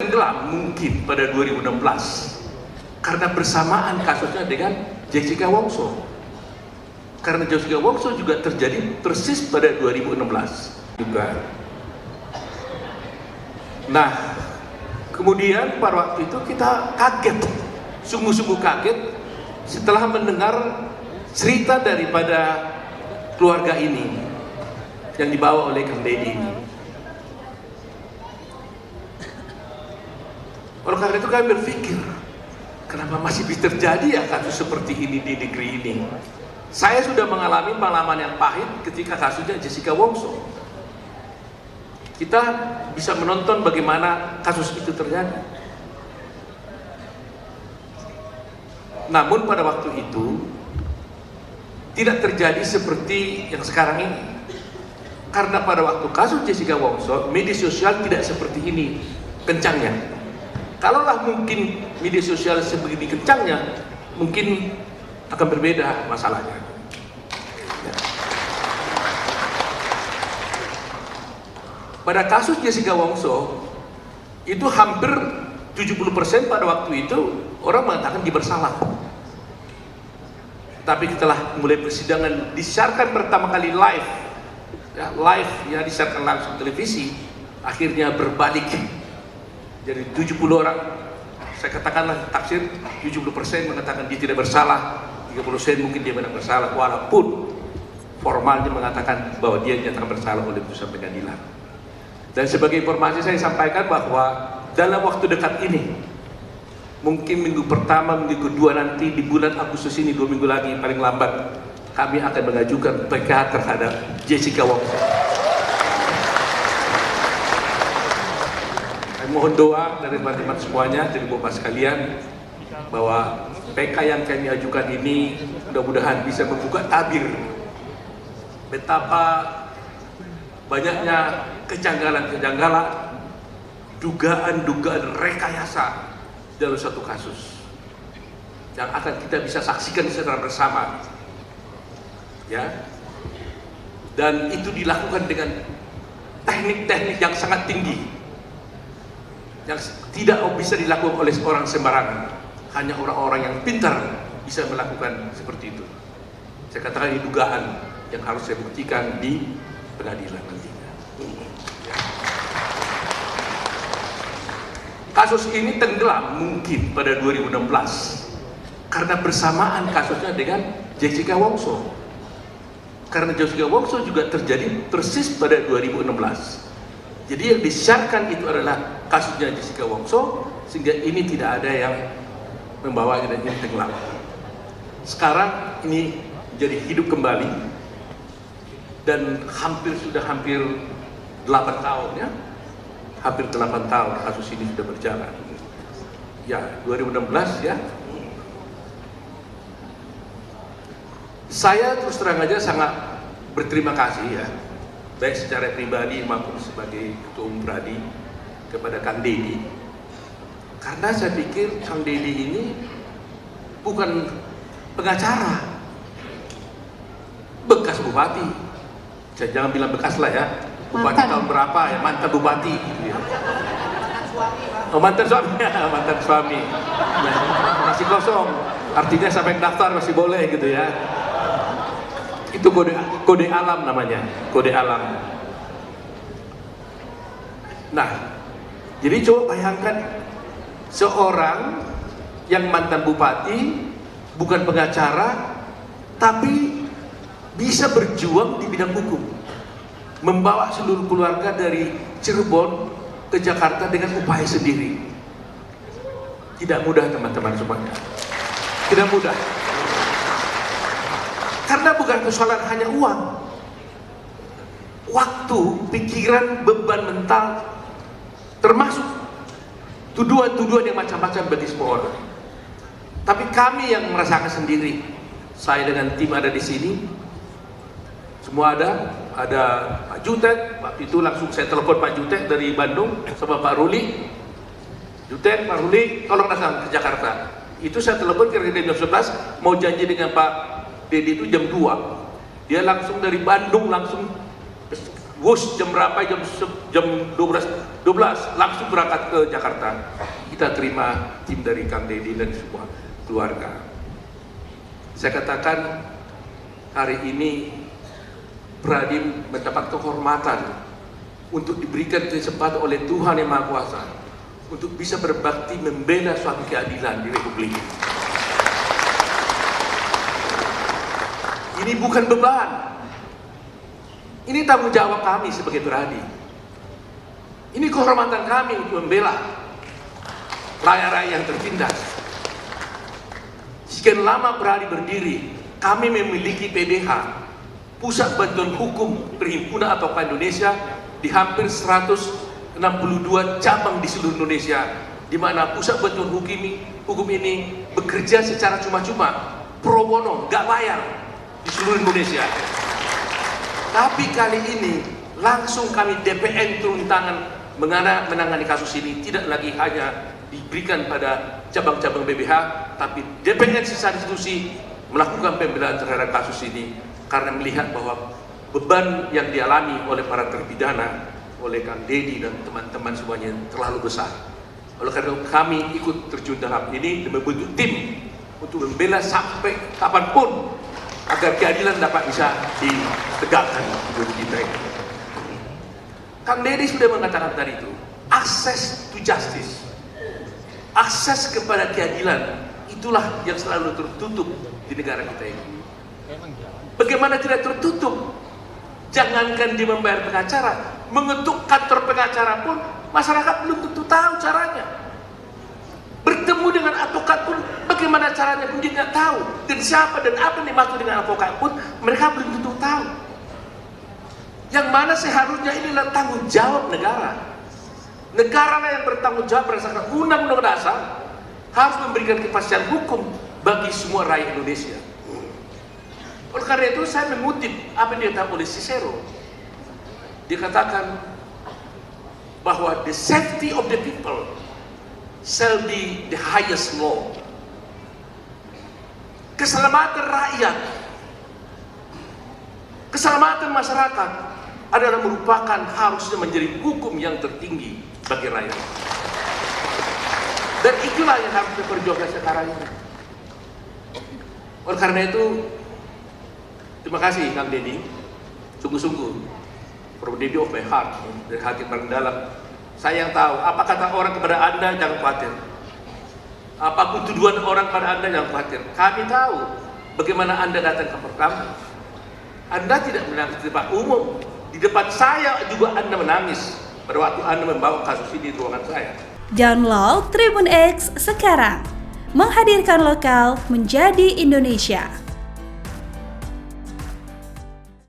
tenggelam mungkin pada 2016 karena bersamaan kasusnya dengan Jessica Wongso. Karena Jessica Wongso juga terjadi persis pada 2016 juga. Nah, kemudian pada waktu itu kita kaget, sungguh-sungguh kaget setelah mendengar cerita daripada keluarga ini yang dibawa oleh Kang Deddy ini. Oleh karena itu kami berpikir, kenapa masih bisa terjadi ya kasus seperti ini di negeri ini? Saya sudah mengalami pengalaman yang pahit ketika kasusnya Jessica Wongso. Kita bisa menonton bagaimana kasus itu terjadi. Namun pada waktu itu tidak terjadi seperti yang sekarang ini. Karena pada waktu kasus Jessica Wongso, media sosial tidak seperti ini kencangnya. Kalaulah mungkin media sosial sebegini kencangnya, mungkin akan berbeda masalahnya. Ya. Pada kasus Jessica Wongso, itu hampir 70% pada waktu itu orang mengatakan dia bersalah. Tapi setelah mulai persidangan disiarkan pertama kali live ya disiarkan langsung televisi, akhirnya berbalik. Jadi 70 orang, saya katakanlah taksir 70% mengatakan dia tidak bersalah, 30% mungkin dia benar bersalah, walaupun formalnya mengatakan bahwa dia dinyatakan bersalah oleh putusan pengadilan. Dan sebagai informasi saya sampaikan bahwa dalam waktu dekat ini, mungkin minggu pertama, minggu kedua nanti di bulan Agustus ini, 2 minggu lagi paling lambat, kami akan mengajukan PK terhadap Jessica Wongso. Mohon doa dari teman-teman semuanya, dari Bapak sekalian, bahwa PK yang kami ajukan ini mudah-mudahan bisa membuka tabir betapa banyaknya kejanggalan-kejanggalan, dugaan-dugaan rekayasa dalam satu kasus yang akan kita bisa saksikan secara bersama, ya. Dan itu dilakukan dengan teknik-teknik yang sangat tinggi, yang tidak bisa dilakukan oleh orang sembarangan. Hanya orang-orang yang pintar bisa melakukan seperti itu. Saya katakan ini dugaan yang harus saya buktikan di pengadilan nantinya. Kasus ini tenggelam mungkin pada 2016 karena bersamaan kasusnya dengan Jessica Wongso. Karena Jessica Wongso juga terjadi persis pada 2016. Jadi yang disiarkan itu adalah kasusnya Jessica Wongso, sehingga ini tidak ada yang membawa dan ini tenggelam. Sekarang ini jadi hidup kembali dan hampir 8 tahun ya. Hampir 8 tahun kasus ini sudah berjalan. Ya, 2016 ya. Saya terus terang aja sangat berterima kasih ya, baik secara pribadi maupun sebagai Ketua Umum Pradi kepada Kang Deddy, karena saya pikir Kang Deddy ini bukan pengacara, bekas bupati. Saya jangan bilang bekas lah ya, bupati tahun berapa ya, mantan bupati gitu ya. Oh, mantan suami ya, mantan suami. Nah, masih kosong, artinya sampai daftar masih boleh gitu ya. Itu kode alam namanya, kode alam. Nah, jadi coba bayangkan seorang yang mantan bupati, bukan pengacara, tapi bisa berjuang di bidang hukum, membawa seluruh keluarga dari Cirebon ke Jakarta dengan upaya sendiri. Tidak mudah teman-teman semuanya, tidak mudah. Karena bukan persoalan hanya uang, waktu, pikiran, beban mental, termasuk tuduhan-tuduhan yang macam-macam bagi semua orang. Tapi kami yang merasakan sendiri, saya dengan tim ada di sini, semua ada Pak Jutek. Waktu itu langsung saya telepon Pak Jutek dari Bandung sama Pak Ruli. Jutek, Pak Ruli, tolong datang ke Jakarta. Itu saya telepon kira-kira jam 11, mau janji dengan Pak Deddy itu jam 2. Dia langsung dari Bandung langsung Wush, jam berapa? Jam 12 langsung berangkat ke Jakarta. Kita terima tim dari Kang Deddy dan semua keluarga. Saya katakan hari ini Pradim mendapat kehormatan untuk diberikan kesempatan oleh Tuhan Yang Maha Kuasa untuk bisa berbakti membela suatu keadilan di Republik ini. Ini bukan beban. Ini tanggung jawab kami sebagai Pradi. Ini kehormatan kami untuk membela rakyat-rakyat yang tertindas. Sekian lama Pradi berdiri, kami memiliki PBH, Pusat Bantuan Hukum Perhimpunan atau Indonesia, di hampir 162 cabang di seluruh Indonesia, di mana Pusat Bantuan Hukum ini bekerja secara cuma-cuma, pro bono, gak bayar di seluruh Indonesia. Tapi kali ini langsung kami DPN turun tangan menangani kasus ini, tidak lagi hanya diberikan pada cabang-cabang BBH, tapi DPN sisa institusi melakukan pembelaan terhadap kasus ini karena melihat bahwa beban yang dialami oleh para terpidana, oleh Kang Deddy dan teman-teman semuanya terlalu besar. Oleh karena itu kami ikut terjun dalam ini dan membentuk tim untuk membela sampai kapanpun agar keadilan dapat bisa ditegakkan di negeri kita ini. Kang Deddy sudah mengatakan tadi itu, akses to justice, akses kepada keadilan, itulah yang selalu tertutup di negara kita ini. Bagaimana tidak tertutup? Jangankan dia membayar pengacara, mengetuk kantor pengacara pun masyarakat belum tentu tahu caranya. Bertemu dengan advokat pun bagaimana caranya pun dia tidak tahu, dan siapa dan apa yang dimaksud dengan advokat pun mereka belum tentu tahu. Yang mana seharusnya inilah tanggung jawab negara. Negara yang bertanggung jawab berdasarkan Undang-Undang Dasar harus memberikan kepastian hukum bagi semua rakyat Indonesia. Oleh karena itu saya mengutip apa yang dikatakan oleh Cicero. Dia katakan bahwa the safety of the people shall be the highest law. Keselamatan rakyat, keselamatan masyarakat adalah merupakan harusnya menjadi hukum yang tertinggi bagi rakyat. Dan itulah yang harus diperjuangkan sekarang ini. Oleh karena itu, terima kasih Kang Deddy, sungguh-sungguh, from the depth of my heart, dari hati paling dalam. Saya yang tahu, apa kata orang kepada Anda, jangan khawatir. Apapun tuduhan orang pada Anda, jangan khawatir. Kami tahu bagaimana Anda datang ke perkampungan. Anda tidak menangis di depan umum. Di depan saya juga Anda menangis pada waktu Anda membawa kasus ini di ruangan saya. Download Tribun X sekarang. Menghadirkan lokal menjadi Indonesia.